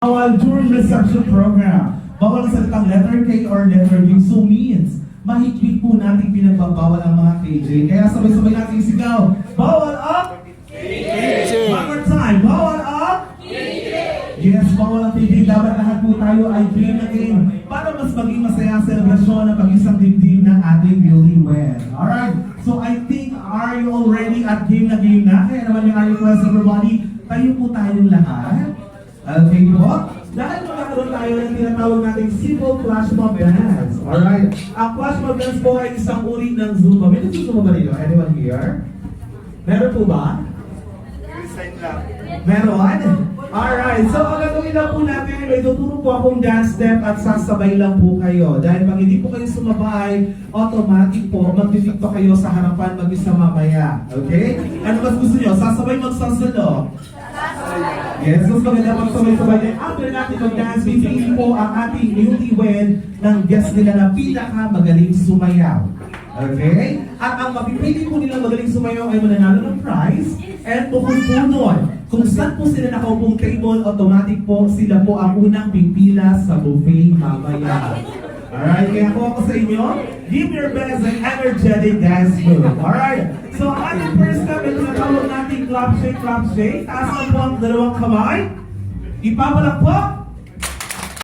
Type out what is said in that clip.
Bawal during reception program. Bawal ang salitang letter K or letter G. So means, mahigpit po natin pinagbabawal ang mga KJ. Kaya sabay-sabay natin isigaw, bawal up! KJ! One more time, bawal up! KJ! Yes, bawal ang KJ. Dapat lahat po tayo ay game na game para mas maging masaya ang selebrasyon ng pag-isang dibdib ng ating newlywed. Alright, so I think, are you already at game na game na? Kaya naman yung I request everybody, tayo po tayong lahat. Okay po? Dahil magkakaroon tayo ng tinatawag nating simple flash mob dance. Alright. Ang flash mob dance po ay isang uri ng Zumba. May nagsusumba ba dito? Anyone here? Meron po ba? Meron? Alright. So, ang gagawin lang po natin, may tuturo po akong dance step at sasabay lang po kayo. Dahil pag hindi po kayo sumabay, automatic po, magtitikto kayo sa harapan mag-isa mamaya. Okay? Ano mas gusto nyo? Sasabay magsasalok? Yes, mas maganda magsabay-sabay. After natin mag-dance, pipili po ang ating newlywed ng guest nila na pinaka-magaling sumayaw. Okay? At ang mapipili po nilang magaling sumayaw ay mananalo ng prize. And bukod po nun, kung saan po sila nakaupong table, automatic po sila po ang unang pipila sa buffet mamaya. Alright, kaya po ako sa inyo, give your best and energetic dance move. Alright, so ang ating first step ay tinatawag natin clap shake, clap shake. Taas na po ang dalawang kamay. Ipabalak po.